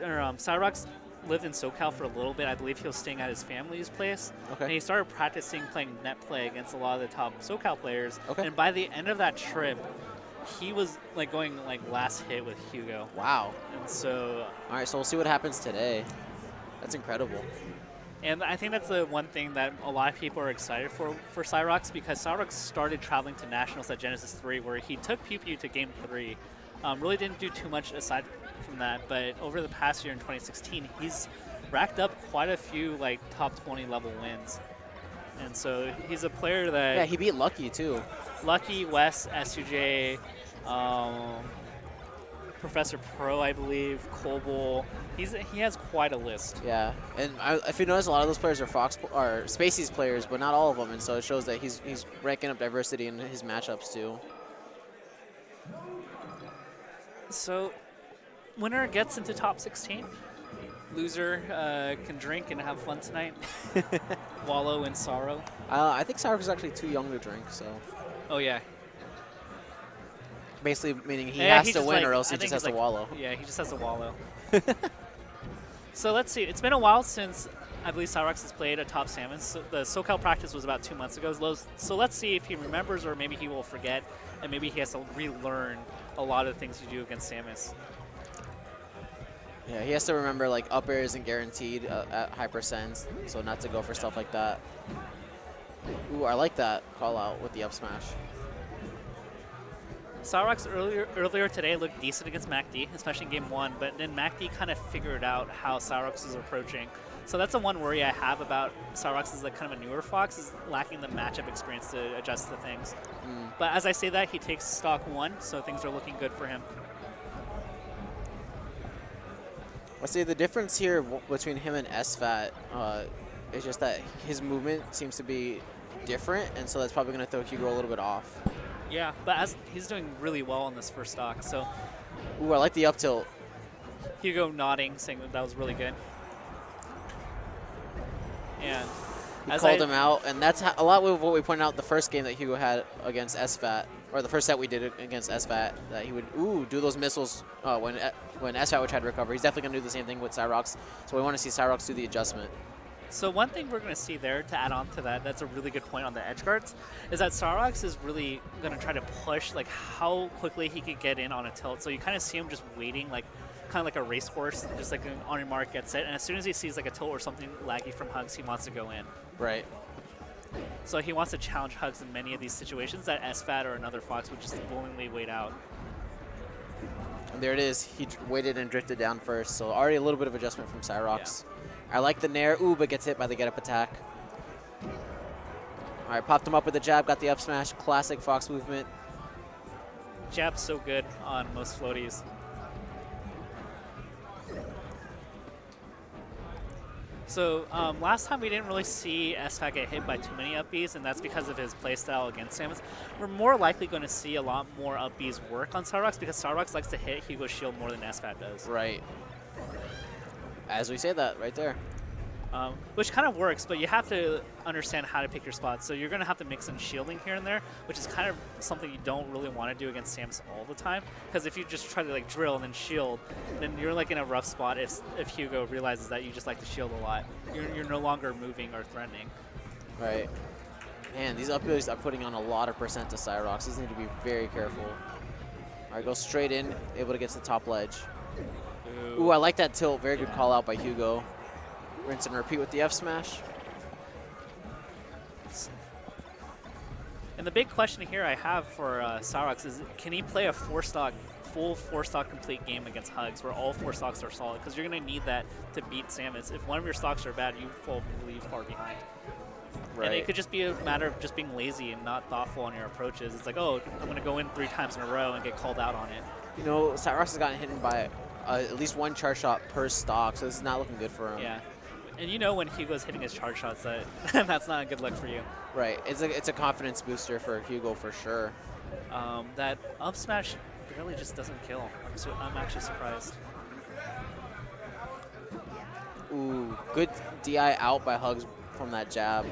Syrox lived in SoCal for a little bit. I believe he was staying at his family's place. Okay. And he started practicing playing net play against a lot of the top SoCal players. Okay. And by the end of that trip, he was like going like last hit with Hugo. Wow. And so. All right, so we'll see what happens today. That's incredible. And I think that's the one thing that a lot of people are excited for Syrox, because Syrox started traveling to nationals at Genesis 3, where he took Pew Pew to Game 3. Really didn't do too much aside from that, but over the past year in 2016, he's racked up quite a few like top 20 level wins. And so he's a player that... Yeah, he beat Lucky too. Lucky, Wes, SUJ, Professor Pro, I believe, Kobol. He has quite a list. Yeah, and if you notice, a lot of those players are Spacey's players, but not all of them, and so it shows that he's ranking up diversity in his matchups too. So, winner gets into top 16. Loser can drink and have fun tonight. Wallow in sorrow. I think Syrox is actually too young to drink, so. Oh yeah. Basically meaning he has to win, or else he just has to wallow. Yeah, he just has to wallow. So let's see. It's been a while since I believe Syrox has played a top Samus. So the SoCal practice was about 2 months ago. So let's see if he remembers, or maybe he will forget, and maybe he has to relearn a lot of the things you do against Samus. Yeah, he has to remember like up air isn't guaranteed at high percents, so not to go for stuff like that. Ooh, I like that call out with the up smash. Syrox earlier today looked decent against MacD, especially in Game 1, but then MacD kind of figured out how Syrox is approaching. So that's the one worry I have about Syrox as like kind of a newer Fox, is lacking the matchup experience to adjust to things. But as I say that, he takes stock 1, so things are looking good for him. I'd say the difference here between him and SFAT is just that his movement seems to be different, and so that's probably going to throw Hugo a little bit off. Yeah, but as he's doing really well on this first stock, so. Ooh, I like the up tilt. Hugo nodding, saying that was really good. And he called him out, and that's a lot of what we pointed out the first game that Hugo had against SFAT, or the first set we did against SFAT, that he would do those missiles when SFAT would try to recover. He's definitely going to do the same thing with Syrox, so we want to see Syrox do the adjustment. So one thing we're going to see there, to add on to that, that's a really good point on the edge guards, is that Syrox is really going to try to push like how quickly he could get in on a tilt. So you kind of see him just waiting, like kind of like a racehorse, just like on your mark, get set. And as soon as he sees like a tilt or something laggy from Hugs, he wants to go in. Right. So he wants to challenge Hugs in many of these situations that SFAT or another Fox would just willingly wait out. And there it is. He waited and drifted down first. So already a little bit of adjustment from Syrox. Yeah. I like the nair. Ooh, but gets hit by the get-up attack. All right, popped him up with the jab, got the up smash. Classic Fox movement. Jab's so good on most floaties. So last time we didn't really see SFAT get hit by too many up Bs, and that's because of his playstyle against Samus. We're more likely going to see a lot more up Bs work on Syrox, because Syrox likes to hit Hugo's shield more than SFAT does. Right. As we say that right there. Which kind of works, but you have to understand how to pick your spots. So you're going to have to mix in shielding here and there, which is kind of something you don't really want to do against Samus all the time. Because if you just try to like drill and then shield, then you're like in a rough spot if Hugo realizes that you just like to shield a lot. You're no longer moving or threatening. Right. Man, these up Bs are putting on a lot of percent to Syrox. These need to be very careful. All right, go straight in, able to get to the top ledge. Ooh, I like that tilt. Very good call out by Hugo. Rinse and repeat with the F smash. And the big question here I have for Syrox is, can he play a full 4-stock complete game against Hugs where all 4 stocks are solid? Because you're going to need that to beat Samus. If one of your stocks are bad, you fall really far behind. Right. And it could just be a matter of just being lazy and not thoughtful on your approaches. It's like, oh, I'm going to go in 3 times in a row and get called out on it. You know, Syrox has gotten hit by at least 1 charge shot per stock, so this is not looking good for him. Yeah. And you know when Hugo's hitting his charge shots, that's not a good look for you. Right. It's a confidence booster for Hugo for sure. That up smash barely just doesn't kill. I'm actually surprised. Ooh, good DI out by Hugs from that jab.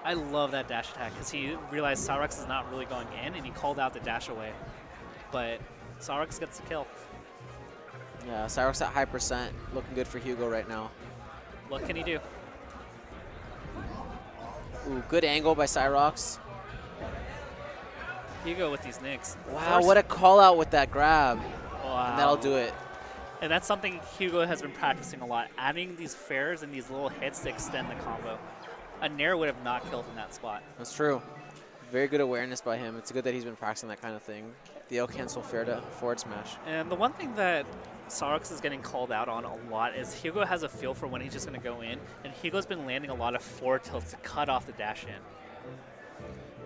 I love that dash attack because he realized Syrox is not really going in, and he called out the dash away. But Syrox gets the kill. Yeah, Syrox at high percent. Looking good for Hugo right now. What can he do? Ooh, good angle by Syrox. Hugo with these nicks. Wow, what a call out with that grab. Wow. And that'll do it. And that's something Hugo has been practicing a lot, adding these fairs and these little hits to extend the combo. A Nair would have not killed in that spot. That's true. Very good awareness by him. It's good that he's been practicing that kind of thing. The L cancel fair to forward smash. And the one thing that Syrox is getting called out on a lot is Hugo has a feel for when he's just going to go in, and Hugo's been landing a lot of forward tilts to cut off the dash in.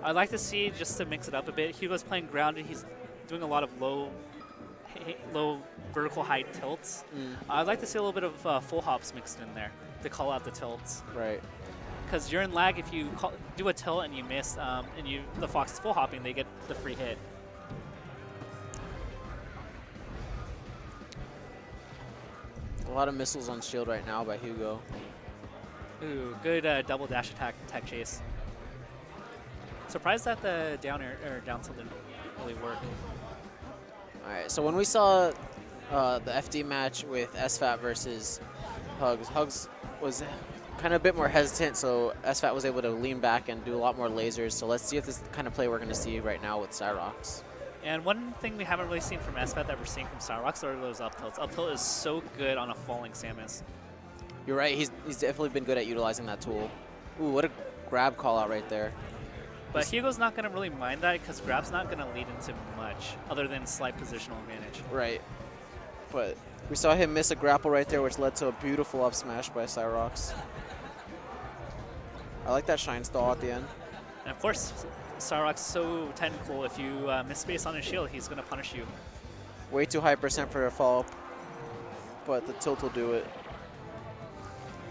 I'd like to see, just to mix it up a bit, Hugo's playing grounded. He's doing a lot of low vertical height tilts. I'd like to see a little bit of full hops mixed in there to call out the tilts. Right. Because you're in lag, if you do a tilt and you miss, and the Fox is full hopping, they get the free hit. A lot of missiles on shield right now by Hugo. Ooh, good double dash attack tech chase. Surprised that the down air or down tilt didn't really work. All right, so when we saw the FD match with SFAT versus Hugs, Hugs was kind of a bit more hesitant, so SFAT was able to lean back and do a lot more lasers. So let's see if this is the kind of play we're going to see right now with Syrox. And one thing we haven't really seen from SFAT that we're seeing from Syrox are those up tilts. Up tilt is so good on a falling Samus. You're right, he's definitely been good at utilizing that tool. Ooh, what a grab call out right there. But Hugo's not going to really mind that because grab's not going to lead into much other than slight positional advantage. Right. But we saw him miss a grapple right there, which led to a beautiful up smash by Syrox. I like that shine stall at the end. And of course, Syrox so technical. If you miss space on his shield, he's going to punish you. Way too high percent for a follow-up, but the tilt will do it.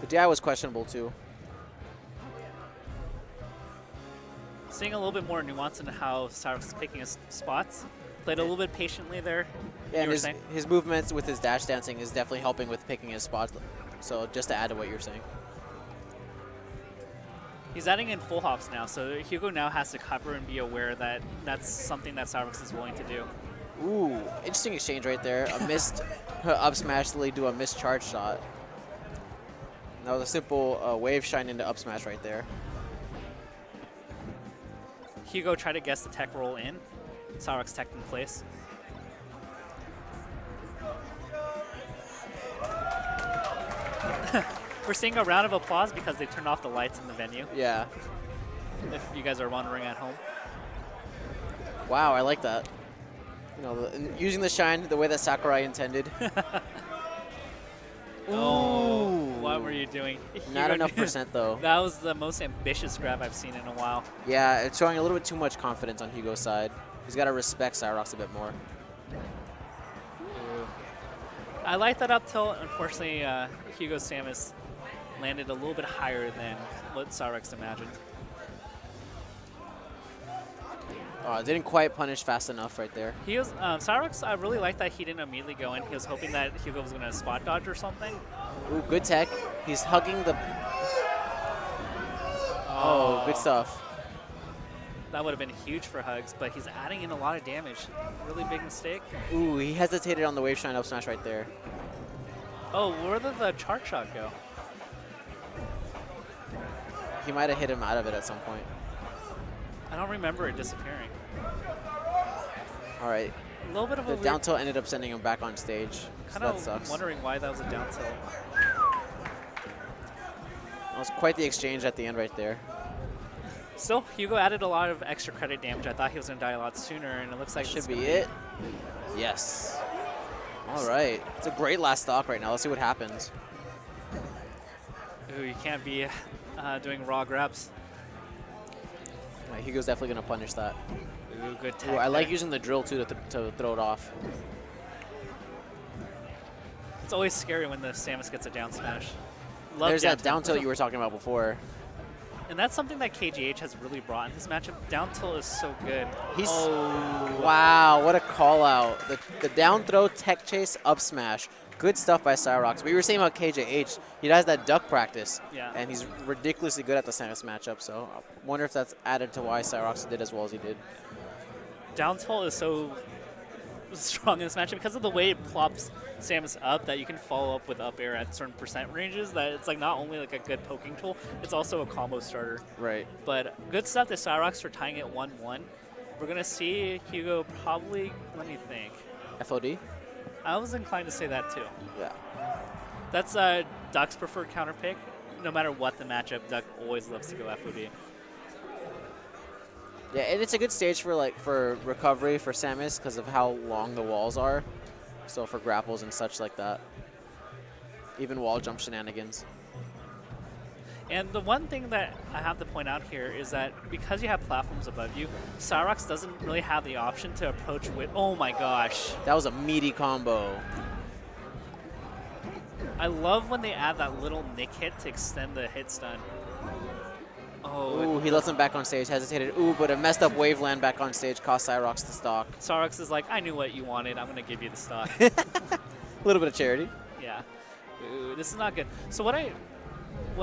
The DI was questionable too. Seeing a little bit more nuance in how Syrox is picking his spots. Played a little bit patiently there. Yeah, and his movements with his dash dancing is definitely helping with picking his spots. So just to add to what you're saying. He's adding in full hops now, so Hugo now has to cover and be aware that that's something that Syrox is willing to do. Ooh, interesting exchange right there. A missed up smash to lead to a missed charge shot. That was a simple wave shine into up smash right there. Hugo tried to guess the tech roll in. Syrox tech in place. We're seeing a round of applause because they turned off the lights in the venue. Yeah. If you guys are wondering at home. Wow, I like that. You know, using the shine the way that Sakurai intended. Oh, what were you doing? Not enough percent though. That was the most ambitious grab I've seen in a while. Yeah, it's showing a little bit too much confidence on Hugo's side. He's got to respect Syrox a bit more. I like that up tilt. Unfortunately, Hugo Samus landed a little bit higher than what Syrox imagined. Didn't quite punish fast enough right there. He was Syrox. I really like that he didn't immediately go in. He was hoping that Hugo was going to spot dodge or something. Ooh, good tech. He's hugging the. Oh, good stuff. That would have been huge for Hugs, but he's adding in a lot of damage. Really big mistake. Ooh, he hesitated on the wave shine up smash right there. Oh, where did the chart shot go? He might have hit him out of it at some point. I don't remember it disappearing. All right. A little bit of a the down tilt ended up sending him back on stage. Kind of wondering why that was a down tilt. That was quite the exchange at the end right there. Still, Hugo added a lot of extra credit damage. I thought he was going to die a lot sooner, and it looks like that should be it. Yes. All right. It's a great last stock right now. Let's see what happens. Ooh, you can't be doing raw grabs. Right, Hugo's definitely going to punish that. Ooh, good tech. Ooh, I like using the drill, too, to throw it off. It's always scary when the Samus gets a down smash. There's that down tilt you were talking about before. And that's something that KGH has really brought in this matchup. Down tilt is so good. Wow, what a call out. The down throw, tech chase, up smash. Good stuff by Syrox. We were saying about KJH, he has that duck practice. Yeah. And he's ridiculously good at the Samus matchup, so I wonder if that's added to why Syrox did as well as he did. Down tilt is so strong in this matchup because of the way it plops Samus up, that you can follow up with up air at certain percent ranges, that it's like not only like a good poking tool, it's also a combo starter. Right. But good stuff to Syrox for tying it 1-1. We're going to see Hugo probably, let me think. FOD? I was inclined to say that too. Yeah. That's Duck's preferred counter pick. No matter what the matchup, Duck always loves to go FOD. Yeah, and it's a good stage for recovery for Samus because of how long the walls are. So for grapples and such like that. Even wall jump shenanigans. And the one thing that I have to point out here is that because you have platforms above you, Syrox doesn't really have the option to approach with, oh my gosh. That was a meaty combo. I love when they add that little nick hit to extend the hit stun. Oh. Ooh, he lets him back on stage, hesitated. Ooh, but a messed up waveland back on stage cost Syrox the stock. Syrox is like, I knew what you wanted, I'm going to give you the stock. A little bit of charity. Yeah. Ooh, this is not good. So what I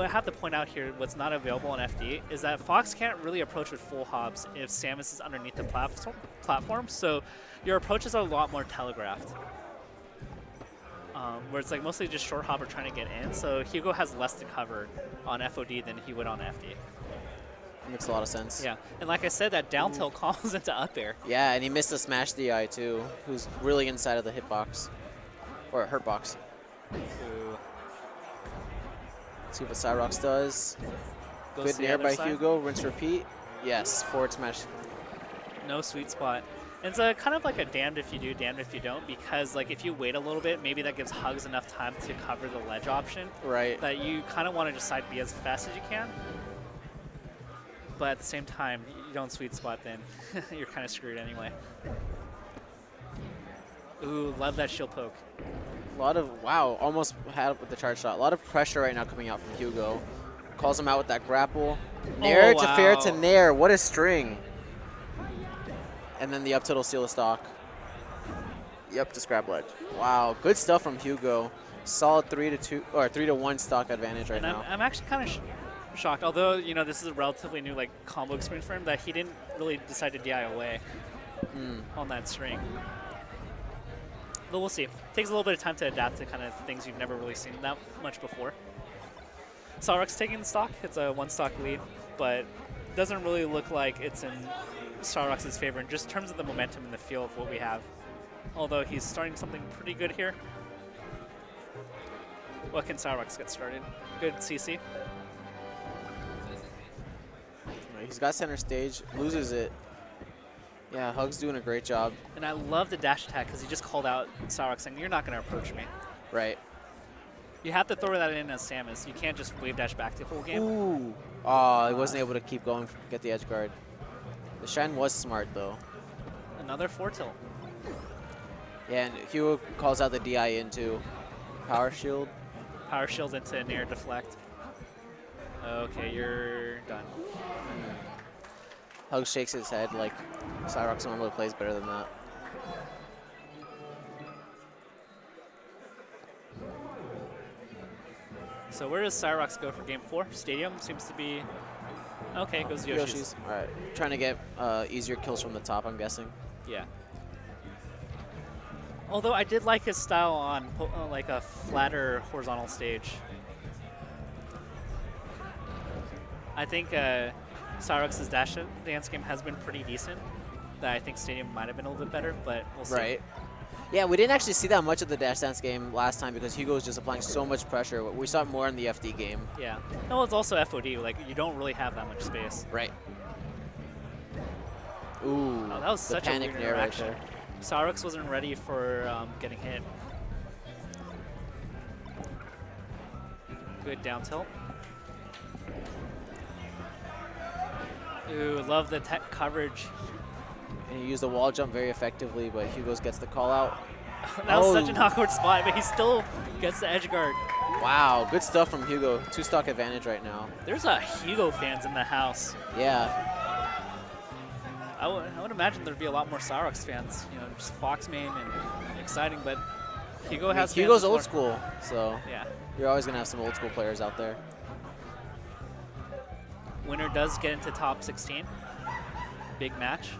have to point out here, what's not available on FD, is that Fox can't really approach with full hops if Samus is underneath the platform, so your approaches are a lot more telegraphed. Where it's like mostly just short hop or trying to get in, so Hugo has less to cover on FOD than he would on FD. Makes a lot of sense. Yeah, and like I said, that down tilt calls into up air. Yeah, and he missed a smash DI too, who's really inside of the hitbox, or hurt box. Ooh. See what Syrox does. Goes Good to the nair other by side. Hugo, rinse repeat. Yes, forward smash. No sweet spot. It's a kind of like a damned if you do, damned if you don't, because like if you wait a little bit, maybe that gives Hugs enough time to cover the ledge option. Right. That you kind of want to just side B as fast as you can. But at the same time, you don't sweet spot, then you're kind of screwed anyway. Ooh, love that shield poke. A lot of, wow, almost had it with the charge shot. A lot of pressure right now coming out from Hugo. Calls him out with that grapple. Nair to fair to nair. What a string. And then the up tilt will seal the stock. Yep, just grab ledge. Wow, good stuff from Hugo. Solid 3-2 or 3-1 stock advantage right now. I'm actually kind of shocked, although you know this is a relatively new like combo experience for him, that he didn't really decide to DI away on that string. But we'll see. Takes a little bit of time to adapt to kind of things you've never really seen that much before. Syrox taking the stock. It's a 1 stock lead, but doesn't really look like it's in Syrox's favor in just terms of the momentum in the field of what we have. Although he's starting something pretty good here. What can Syrox get started? Good CC. He's got center stage, loses it. Yeah, Hug's doing a great job. And I love the dash attack because he just called out Syrox saying, you're not going to approach me. Right. You have to throw that in as Samus. You can't just wave dash back the whole game. Ooh. Oh, he wasn't able to keep going, get the edge guard. The shine was smart, though. Another 4 tilt. Yeah, and Hugo calls out the DI into power shield. Power shield into nair deflect. Okay, you're done. Hug shakes his head like Syrox normally plays better than that. So where does Syrox go for game 4? Stadium seems to be... Okay, goes Yoshi's. All right, trying to get easier kills from the top, I'm guessing. Yeah. Although I did like his style on like a flatter horizontal stage. I think Syrox's dash dance game has been pretty decent. That I think Stadium might have been a little bit better, but we'll see. Right. Yeah, we didn't actually see that much of the dash dance game last time because Hugo was just applying so much pressure. We saw it more in the FD game. Yeah. No, it's also FOD. Like, you don't really have that much space. Right. Ooh. Oh, that was such a weird interaction. Right there. Syrox wasn't ready for getting hit. Good down tilt. Ooh, love the tech coverage. And he used the wall jump very effectively, but Hugo gets the call out. That was such an awkward spot, but he still gets the edge guard. Wow, good stuff from Hugo. 2 stock advantage right now. There's a Hugo fans in the house. Yeah. I would imagine there'd be a lot more Syrox fans. You know, just Fox main and exciting, but Hugo has. Hugo's old school, so yeah, you're always gonna have some old school players out there. Winner does get into top 16. Big match.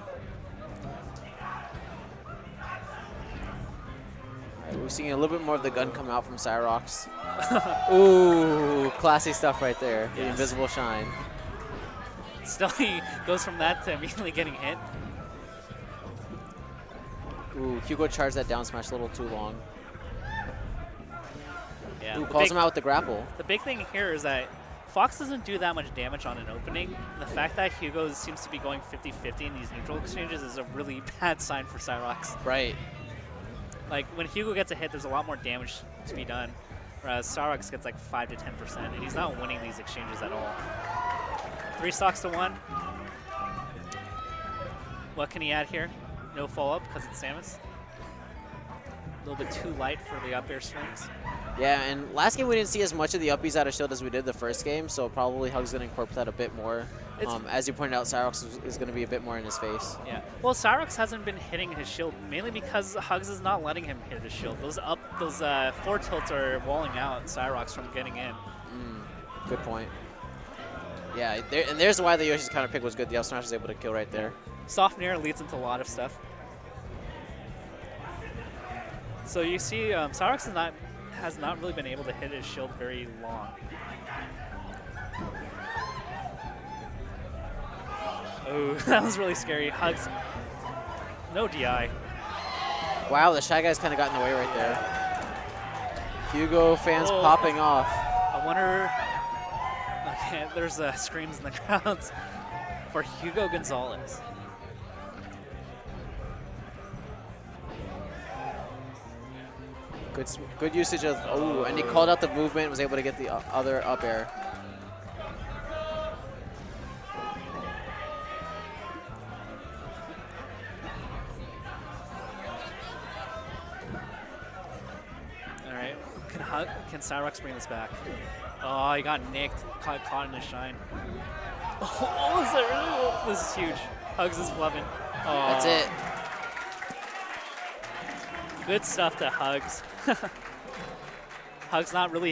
We're seeing a little bit more of the gun come out from Syrox. Ooh, classy stuff right there. The invisible shine. Still, he goes from that to immediately getting hit. Ooh, Hugo charged that down smash a little too long. Yeah. Ooh, calls him out with the grapple. The big thing here is that Fox doesn't do that much damage on an opening. The fact that Hugo seems to be going 50-50 in these neutral exchanges is a really bad sign for Syrox. Right. Like, when Hugo gets a hit, there's a lot more damage to be done, whereas Syrox gets like 5 to 10%, and he's not winning these exchanges at all. 3 stocks to 1. What can he add here? No follow-up because it's Samus. A little bit too light for the up air swings. Yeah, and last game we didn't see as much of the uppies out of shield as we did the first game, so probably Hug's going to incorporate that a bit more. As you pointed out, Syrox is going to be a bit more in his face. Yeah. Well, Syrox hasn't been hitting his shield mainly because Hugs is not letting him hit his shield. Those forward tilts are walling out Syrox from getting in. Good point. Yeah, and there's why the Yoshi's counter pick was good. The up smash was able to kill right there. Soft nair leads into a lot of stuff. So you see, Syrox has not really been able to hit his shield very long. Oh, that was really scary. Hugs. No DI. Wow, the Shy Guy's kind of got in the way right there. Hugo fans popping off. I wonder. Okay, there's screams in the crowds for Hugo Gonzalez. Good usage of, and he called out the movement, was able to get the other up air. All right, can Syrox bring this back? Oh, he got nicked, caught in his shine. Oh, is that really? This is huge. Hugs is flubbing. Oh. That's it. Good stuff to Hugs. Hugs not really